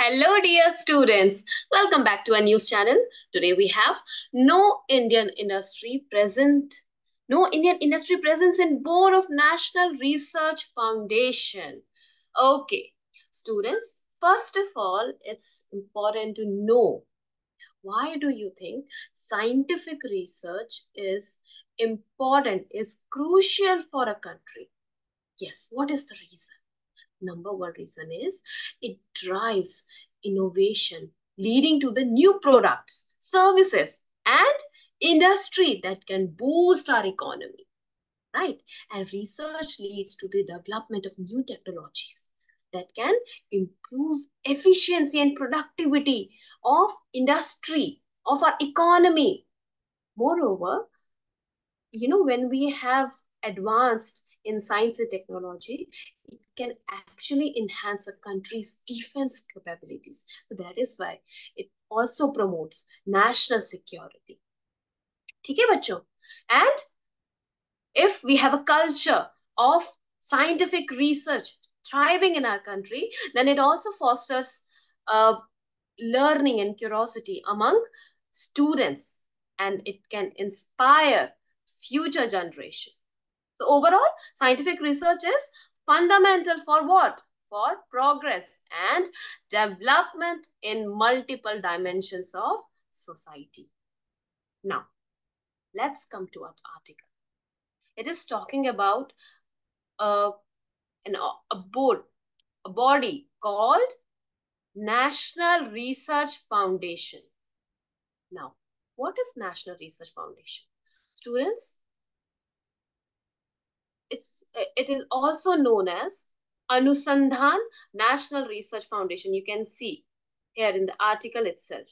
Hello, dear students. Welcome back to our news channel. Today we have no Indian industry present. No Indian industry presence in board of National Research Foundation. Okay, students. First of all, it's important to know why do you think scientific research is important, is crucial for a country? Yes, what is the reason? Number one reason is it drives innovation, leading to the new products, services, and industry that can boost our economy, right? And research leads to the development of new technologies that can improve efficiency and productivity of industry, of our economy. Moreover, when we have advanced in science and technology, it can actually enhance a country's defense capabilities. So that is why it also promotes national security. ठीक है बच्चों? And if we have a culture of scientific research thriving in our country, then it also fosters learning and curiosity among students, and it can inspire future generation. So overall, scientific research is fundamental for what? For progress and development in multiple dimensions of society. Now, let's come to our article. It is talking about a board, a body called National Research Foundation. Now, what is National Research Foundation? Students, it is also known as Anusandhan National Research Foundation. You can see here in the article itself,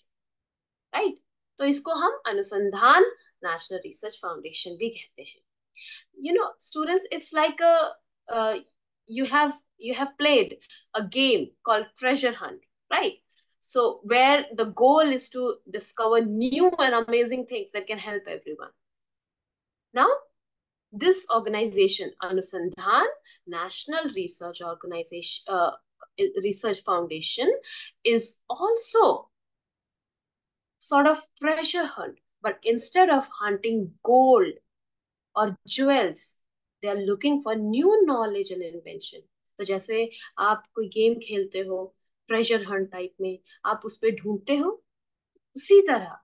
right? तो इसको हम अनुसंधान national research foundation भी कहते हैं. Students, it's like you have played a game called Treasure Hunt, right? So where the goal is to discover new and amazing things that can help everyone. Now, this organization, Anusandhan National Research Organization, Research Foundation, is also sort of treasure hunt, but instead of hunting gold or jewels, they are looking for new knowledge and invention. तो जैसे आप कोई game खेलते हो treasure Hunt type में, आप उस पर ढूंढते हो, उसी तरह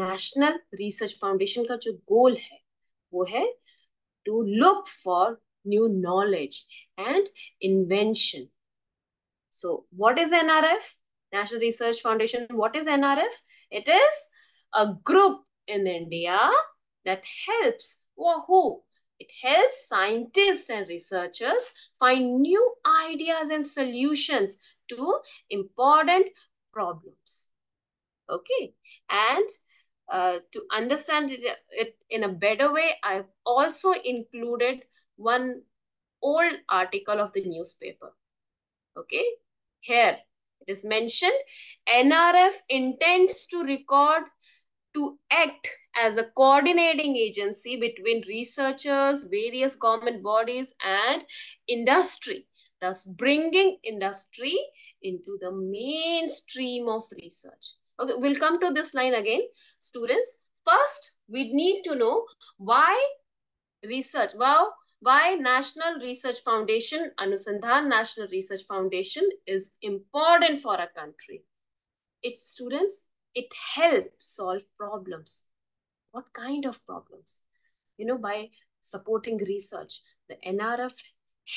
नेशनल रिसर्च फाउंडेशन का जो गोल है वो है to look for new knowledge and invention. So what is NRF? National Research Foundation. What is NRF? It is a group in India that helps, who? It helps scientists and researchers find new ideas and solutions to important problems. Okay. And to understand it in a better way, I've also included one old article of the newspaper. Okay, here it is mentioned NRF intends to act as a coordinating agency between researchers, various government bodies, and industry, thus bringing industry into the mainstream of research. Okay, we'll come to this line again. Students, first, we need to know why research. Why National Research Foundation, Anusandhan National Research Foundation is important for a country. Its students, it helps solve problems. What kind of problems? By supporting research, the NRF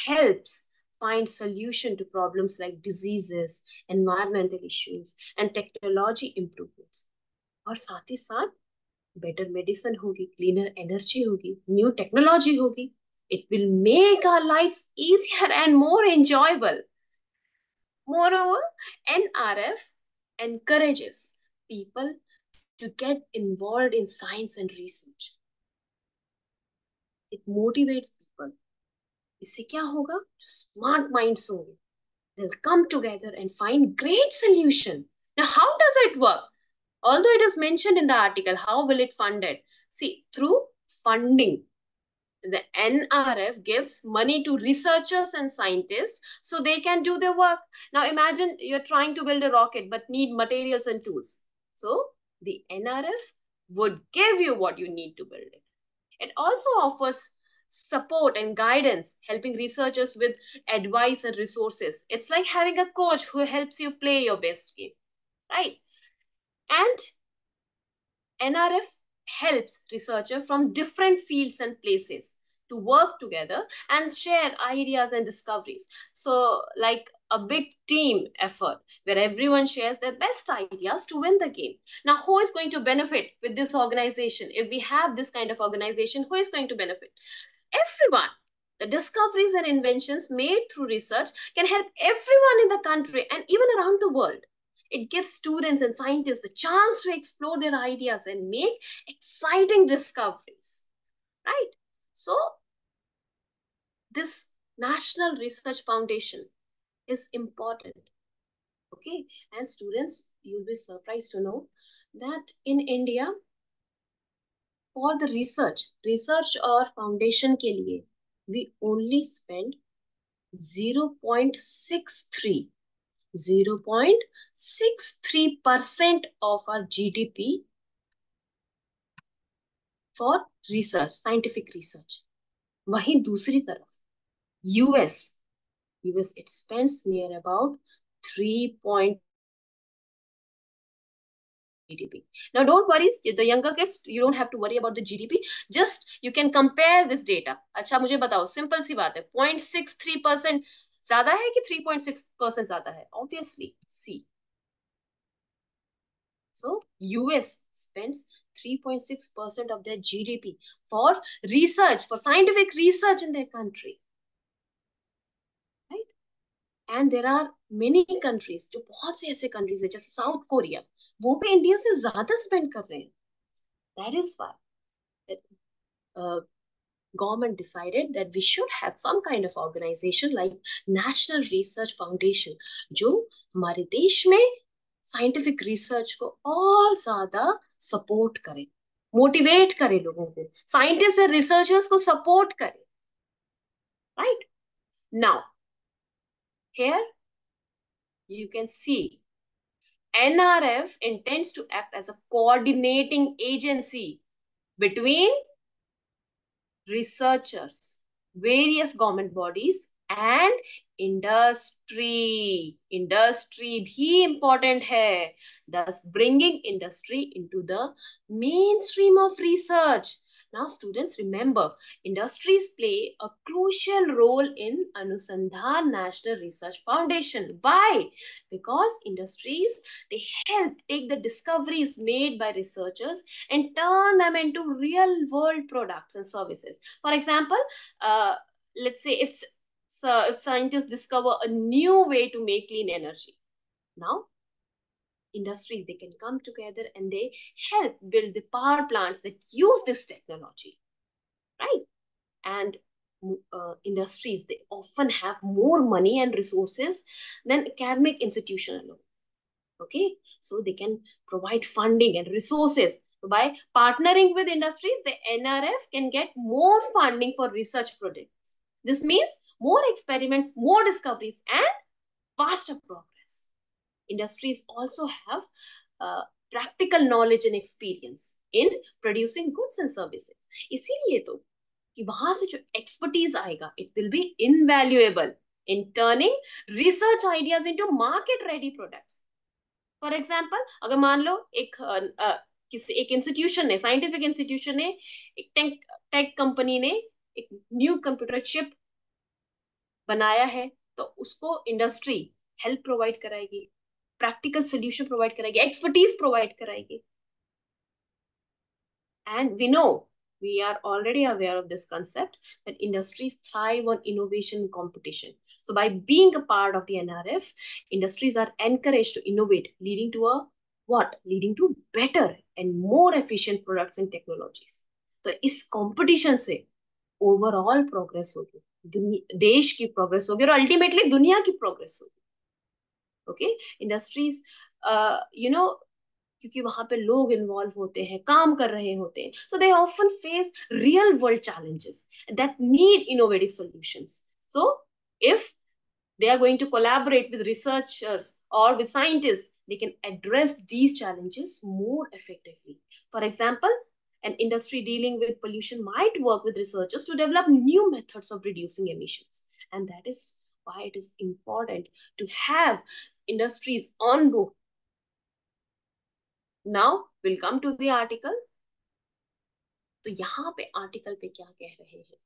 helps find solution to problems like diseases, environmental issues, and technology improvements. और साथ ही साथ better medicine होगी, cleaner energy होगी, new technology होगी. It will make our lives easier and more enjoyable. Moreover, NRF encourages people to get involved in science and research. It motivates people. इससे क्या होगा? Smart minds होंगे. They'll come together and find great solution. Now, how does it work? Although it is mentioned in the article, how will it fund it? See, through funding. the NRF gives money to researchers and scientists so they can do their work. Now imagine you're trying to build a rocket but need materials and tools. So the NRF would give you what you need to build it. It also offers support and guidance, helping researchers with advice and resources. It's like having a coach who helps you play your best game, right? And NRF helps researchers from different fields and places to work together and share ideas and discoveries. So, like a big team effort where everyone shares their best ideas to win the game. Now, who is going to benefit with this organization? If we have this kind of organization, who is going to benefit? Everyone. The discoveries and inventions made through research can help everyone in the country and even around the world. It gives students and scientists the chance to explore their ideas and make exciting discoveries, right? So, this National Research Foundation is important, okay? And students, you'll be surprised to know that in India, for the research or foundation के लिए, we only spend 0.63 0.63% of our GDP for research, scientific research. वहीं दूसरी तरफ US it spends near about 3 point GDP. Now don't worry, the younger kids, you don't have to worry about the GDP. Just you can compare this data. अच्छा मुझे बताओ, simple सी बात है, 0.63% ज्यादा है कि 3.6% ज्यादा है? Obviously, C. So US spends 3.6% of their GDP for research, for scientific research in their country. Right? And there are many countries, जो बहुत से ऐसे countries है जैसे साउथ कोरिया, वो भी इंडिया से ज्यादा स्पेंड कर रहे हैं. That is why government decided that we should have some kind of organization like National Research Foundation, जो हमारे देश में साइंटिफिक रिसर्च को और ज्यादा सपोर्ट करे, मोटिवेट करे लोगों को, साइंटिस्ट और रिसर्चर्स को सपोर्ट करे. Right now here you can see NRF intends to act as a coordinating agency between researchers, various government bodies and industry भी important है, thus bringing industry into the mainstream of research. Now students, remember, industries play a crucial role in Anusandhan National Research Foundation. Why? Because industries, they help take the discoveries made by researchers and turn them into real world products and services. For example, let's say if scientists discover a new way to make clean energy, now industries, they can come together and they help build the power plants that use this technology, right? And industries, they often have more money and resources than academic institution alone. Okay, so they can provide funding and resources. By partnering with industries, the NRF can get more funding for research projects. This means more experiments, more discoveries, and faster progress. Industries also have practical knowledge and experience in producing goods and services. इसीलिए तो कि वहां से जो expertise आएगा, it will be invaluable in turning research ideas into market ready products. For example, अगर मान लो एक इंस्टीट्यूशन ने, साइंटिफिक इंस्टीट्यूशन ने, एक टेक कंपनी ने एक न्यू कंप्यूटर चिप बनाया है, तो उसको इंडस्ट्री हेल्प प्रोवाइड कराएगी, प्रैक्टिकल सोल्यूशन प्रोवाइड कराएगी, एक्सपर्टीज प्रोवाइड कराएगी. And we know, we are already aware of this concept that industries thrive on innovation and competition. So by being a part of the NRF, industries are encouraged to innovate, leading to a what? Leading to better and more efficient products and technologies. तो इस competition से overall progress होगी, देश की progress होगी और ultimately दुनिया की progress होगी. Okay, industries, you know, क्योंकि वहां पे लोग इन्वॉल्व होते हैं, काम कर रहे होते हैं, so they often face real world challenges that need innovative solutions. So if they are going to collaborate with researchers or with scientists, they can address these challenges more effectively. For example, an industry dealing with pollution might work with researchers to develop new methods of reducing emissions. And that is why it is important to have industries on board. Now we'll come to the article. तो यहाँ पे article पे क्या कह रहे हैं?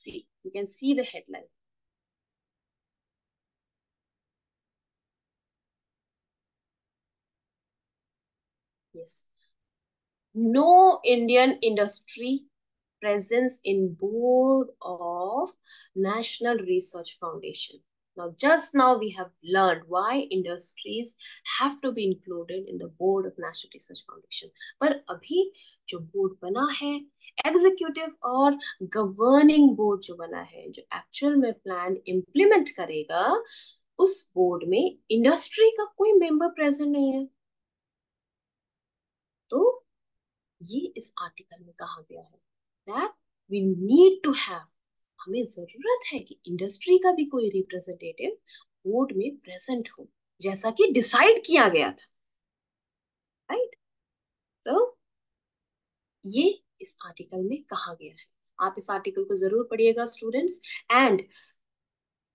See, you can see the headline. Yes. No Indian industry presence in board of National Research Foundation. Now, just now we have learned why industries have to be included in the board of National Research Foundation. पर अभी जो board बना है, executive और governing board जो बना है, जो एक्चुअल में प्लान इम्प्लीमेंट करेगा, उस बोर्ड में इंडस्ट्री का कोई मेंबर प्रेजेंट नहीं है. तो ये इस आर्टिकल में कहा गया है that we need to have, हमें जरूरत है कि इंडस्ट्री का भी कोई रिप्रेजेंटेटिव बोर्ड में प्रेजेंट हो, जैसा कि डिसाइड किया गया था. राइट? तो ये इस आर्टिकल में कहा गया है. आप इस आर्टिकल को जरूर पढ़िएगा students. And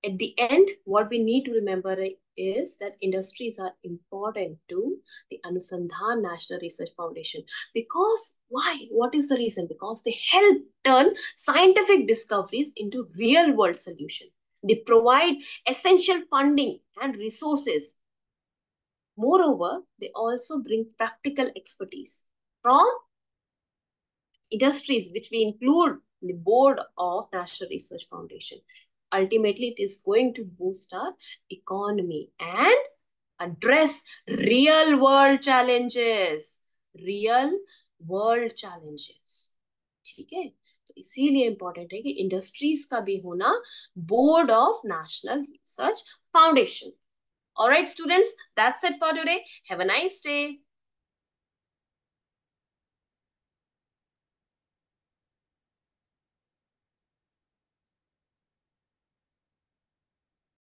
at the end, what we need to remember is that industries are important to the Anusandhan National Research Foundation. Because why? What is the reason? Because they help turn scientific discoveries into real world solutions. They provide essential funding and resources. Moreover, they also bring practical expertise from industries, which we include in the board of National Research Foundation. Ultimately, it is going to boost our economy and address real world challenges. Real world challenges. ठीक है? तो इसीलिए important है कि industries का भी होना board of national research foundation. All right, students, that's it for today. Have a nice day.